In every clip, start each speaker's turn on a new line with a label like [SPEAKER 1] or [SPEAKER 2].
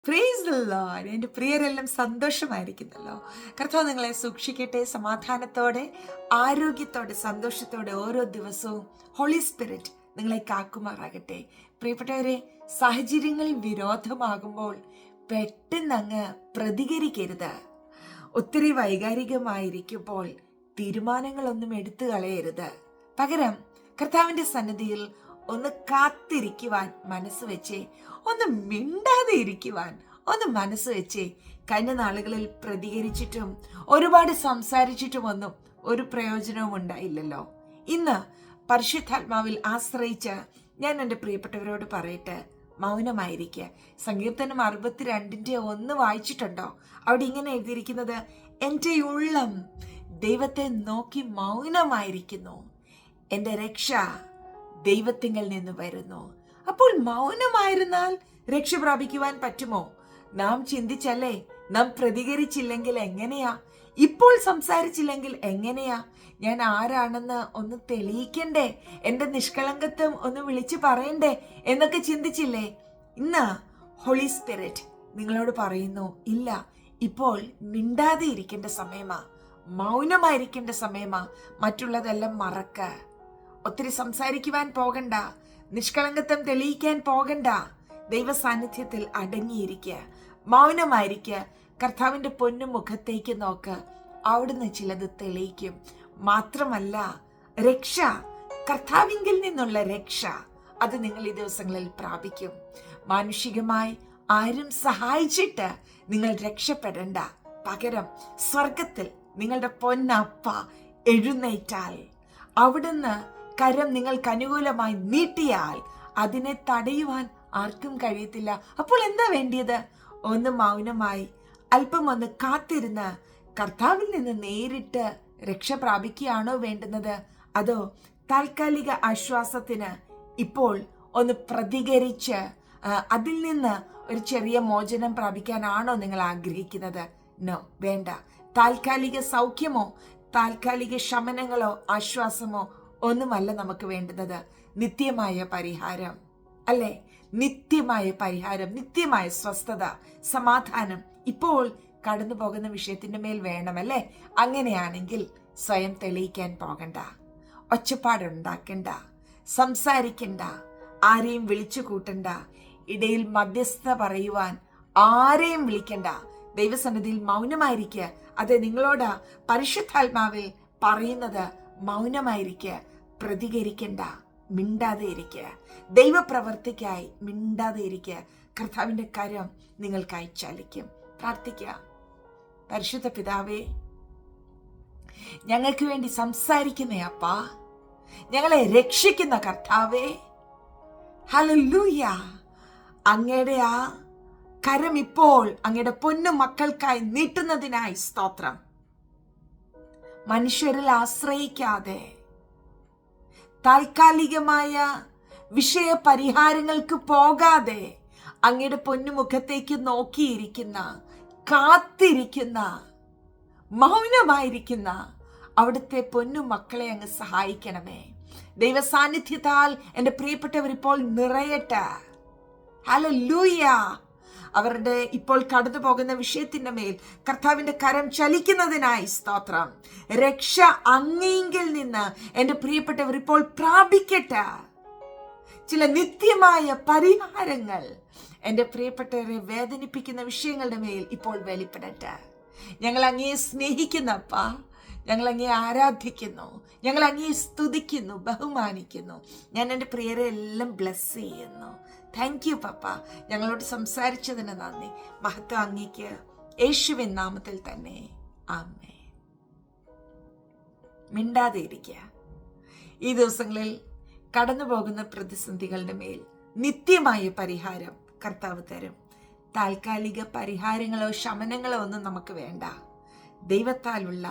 [SPEAKER 1] Praise the Lord. എൻ്റെ പ്രിയരെല്ലാം സന്തോഷമായിരിക്കുന്നല്ലോ. കർത്താവ് നിങ്ങളെ സൂക്ഷിക്കട്ടെ. സമാധാനത്തോടെ, ആരോഗ്യത്തോടെ, സന്തോഷത്തോടെ ഓരോ ദിവസവും ഹോളി സ്പിരിറ്റ് നിങ്ങളെ കാക്കുമാറാകട്ടെ. പ്രിയപ്പെട്ടവരെ, സാഹചര്യങ്ങൾ വിരോധമാകുമ്പോൾ പെട്ടെന്ന് അങ്ങ് പ്രതികരിക്കരുത്. ഒത്തിരി വൈകാരികമായിരിക്കുമ്പോൾ തീരുമാനങ്ങളൊന്നും എടുത്തു കളയരുത്. പകരം കർത്താവിന്റെ സന്നിധിയിൽ ഒന്ന് കാത്തിരിക്കുവാൻ മനസ്സ് വെച്ചേ, ഒന്ന് മിണ്ടാതെ ഇരിക്കുവാൻ ഒന്ന് മനസ്സ് വെച്ചേ. കഴിഞ്ഞ നാളുകളിൽ പ്രതികരിച്ചിട്ടും ഒരുപാട് സംസാരിച്ചിട്ടുമൊന്നും ഒരു പ്രയോജനവും ഉണ്ടായില്ലല്ലോ. ഇന്ന് പരിശുദ്ധാത്മാവിൽ ആശ്രയിച്ച് ഞാൻ എൻ്റെ പ്രിയപ്പെട്ടവരോട് പറയട്ടെ, മൗനമായിരിക്കുക. സങ്കീർത്തനം 62:1 വായിച്ചിട്ടുണ്ടോ? അവിടെ ഇങ്ങനെ എഴുതിയിരിക്കുന്നത്, എൻ്റെ ഉള്ളം ദൈവത്തെ നോക്കി മൗനമായിരിക്കുന്നു, എൻ്റെ രക്ഷ ദൈവത്തിങ്കൽ നിന്ന് വരുന്നു. അപ്പോൾ മൗനമായിരുന്നാൽ രക്ഷ പ്രാപിക്കുവാൻ പറ്റുമോ? നാം ചിന്തിച്ചല്ലേ, നാം പ്രതികരിച്ചില്ലെങ്കിൽ എങ്ങനെയാ? ഇപ്പോൾ സംസാരിച്ചില്ലെങ്കിൽ എങ്ങനെയാ? ഞാൻ ആരാണെന്ന് ഒന്ന് തെളിയിക്കണ്ടേ? എൻ്റെ നിഷ്കളങ്കത്വം ഒന്ന് വിളിച്ചു പറയണ്ടേ എന്നൊക്കെ ചിന്തിച്ചില്ലേ? ഇന്ന് ഹോളി സ്പിരിറ്റ് നിങ്ങളോട് പറയുന്നു, ഇല്ല, ഇപ്പോൾ മിണ്ടാതെ ഇരിക്കേണ്ട സമയമാ, മൗനമായിരിക്കേണ്ട സമയമാ. മറ്റുള്ളതെല്ലാം മറക്ക. ഒത്തിരി സംസാരിക്കുവാൻ പോകണ്ട, നിഷ്കളങ്കത്വം തെളിയിക്കാൻ പോകണ്ട. ദൈവ സാന്നിധ്യത്തിൽ അടങ്ങിയിരിക്കുക, മൗനമായിരിക്കുക. കർത്താവിന്റെ പൊന്നു മുഖത്തേക്ക് നോക്ക്, അവിടുന്ന് ചിലത് തെളിയിക്കും. മാത്രമല്ല, രക്ഷ, കർത്താവിങ്കിൽ നിന്നുള്ള രക്ഷ, അത് നിങ്ങൾ ഈ ദിവസങ്ങളിൽ പ്രാപിക്കും. മാനുഷികമായി ആരും സഹായിച്ചിട്ട് നിങ്ങൾ രക്ഷപ്പെടണ്ട. പകരം സ്വർഗത്തിൽ നിങ്ങളുടെ പൊന്നപ്പ എഴുന്നേറ്റാൽ, അവിടുന്ന് കരം നിങ്ങൾക്ക് അനുകൂലമായി നീട്ടിയാൽ അതിനെ തടയുവാൻ ആർക്കും കഴിയത്തില്ല. അപ്പോൾ എന്താ വേണ്ടിയത്? ഒന്ന് മൗനമായി അല്പം ഒന്ന് കാത്തിരുന്ന് കർത്താവിൽ നിന്ന് നേരിട്ട് രക്ഷ പ്രാപിക്കുകയാണോ വേണ്ടുന്നത്? അതോ താൽക്കാലിക ആശ്വാസത്തിന് ഇപ്പോൾ ഒന്ന് പ്രതികരിച്ച് അതിൽ നിന്ന് ഒരു ചെറിയ മോചനം പ്രാപിക്കാനാണോ നിങ്ങൾ ആഗ്രഹിക്കുന്നത്? നോ, വേണ്ട. താൽക്കാലിക സൗഖ്യമോ താൽക്കാലിക ശമനങ്ങളോ ആശ്വാസമോ ഒന്നുമല്ല നമുക്ക് വേണ്ടുന്നത്. നിത്യമായ പരിഹാരം, അല്ലെ? നിത്യമായ പരിഹാരം, നിത്യമായ സ്വസ്ഥത, സമാധാനം ഇപ്പോൾ കടന്നു പോകുന്ന വിഷയത്തിന്റെ മേൽ വേണമല്ലേ? അങ്ങനെയാണെങ്കിൽ സ്വയം തെളിയിക്കാൻ പോകണ്ട, ഒച്ചപ്പാടുണ്ടാക്കണ്ട, സംസാരിക്കണ്ട, ആരെയും വിളിച്ചു കൂട്ടണ്ട, ഇടയിൽ മധ്യസ്ഥ പറയുവാൻ ആരെയും വിളിക്കണ്ട. ദൈവസന്നിധിയിൽ മൗനമായിരിക്കുക. അത് നിങ്ങളോട് പരിശുദ്ധാത്മാവിൽ പറയുന്നത്. മൗനമായിരിക്കുക, പ്രതികരിക്കണ്ട, മിണ്ടാതെ ഇരിക്കുക. ദൈവപ്രവർത്തിക്കായി മിണ്ടാതെ ഇരിക്കുക. കർത്താവിന്റെ കരം നിങ്ങൾക്കായി ചലിക്കും. പ്രാർത്ഥിക്കുക. പരിശുദ്ധ പിതാവേ, ഞങ്ങൾക്ക് വേണ്ടി സംസാരിക്കുന്ന അപ്പാ, ഞങ്ങളെ രക്ഷിക്കുന്ന കർത്താവേ, ഹല്ലേലൂയ. അങ്ങയുടെ ആ കരം ഇപ്പോൾ അങ്ങയുടെ പൊന്നു മക്കൾക്കായി നീട്ടുന്നതിനായി സ്തോത്രം. മനുഷ്യരിൽ ആശ്രയിക്കാതെ താൽക്കാലികമായ വിഷയ പരിഹാരങ്ങൾക്ക് പോകാതെ അങ്ങയുടെ പൊന്നുമുഖത്തേക്ക് നോക്കിയിരിക്കുന്ന, കാത്തിരിക്കുന്ന, മൗനമായിരിക്കുന്ന അവിടുത്തെ പൊന്നു മക്കളെ അങ്ങ് സഹായിക്കണമേ. ദൈവ സാന്നിധ്യത്താൽ എൻ്റെ പ്രിയപ്പെട്ടവർ ഇപ്പോൾ നിറയട്ടെ. ഹല്ലേലൂയ. അവരുടെ ഇപ്പോൾ കടന്നു പോകുന്ന വിഷയത്തിന്റെ മേൽ കർത്താവിന്റെ കരം ചലിക്കുന്നതിനായി സ്തോത്രം. രക്ഷ അങ്ങയിൽ നിന്ന് എൻ്റെ പ്രിയപ്പെട്ടവർ ഇപ്പോൾ പ്രാപിക്കട്ടെ. ചില നിത്യമായ പരിഹാരങ്ങൾ എൻ്റെ പ്രിയപ്പെട്ടവരെ വേദനിപ്പിക്കുന്ന വിഷയങ്ങളുടെ മേൽ ഇപ്പോൾ വെളിപ്പെടട്ടെ. ഞങ്ങൾ അങ്ങയെ സ്നേഹിക്കുന്നപ്പാ, ഞങ്ങൾ അങ്ങയെ ആരാധിക്കുന്നു, ഞങ്ങൾ അങ്ങയെ സ്തുതിക്കുന്നു, ബഹുമാനിക്കുന്നു. ഞാൻ എൻ്റെ പ്രിയരെ എല്ലാം ബ്ലെസ് ചെയ്യുന്നു. താങ്ക് യു പപ്പ. ഞങ്ങളോട് സംസാരിച്ചതിന് നന്ദി. മഹത്വം അങ്ങേക്ക്. യേശുവിൻ നാമത്തിൽ തന്നെ ആമേൻ. മിണ്ടാതെ ഇരിക്കുക. ഈ ദിവസങ്ങളിൽ കടന്നു പോകുന്ന പ്രതിസന്ധികളുടെ മേൽ നിത്യമായ പരിഹാരം കർത്താവ് തരും. താൽക്കാലിക പരിഹാരങ്ങളോ ശമനങ്ങളോ ഒന്നും നമുക്ക് വേണ്ട. ദൈവത്താലുള്ള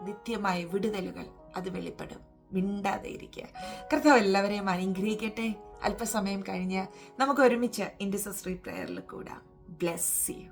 [SPEAKER 1] നിത്യമായ വിടുതലുകൾ അത് വെളിപ്പെടും. മിണ്ടാതെ ഇരിക്കുക. കർത്താവ് എല്ലാവരെയും അനുഗ്രഹിക്കട്ടെ. അല്പസമയം കഴിഞ്ഞ് നമുക്ക് ഒരുമിച്ച് ഇന്റർസെസറി പ്രേയറിൽ കൂടാം. Bless you.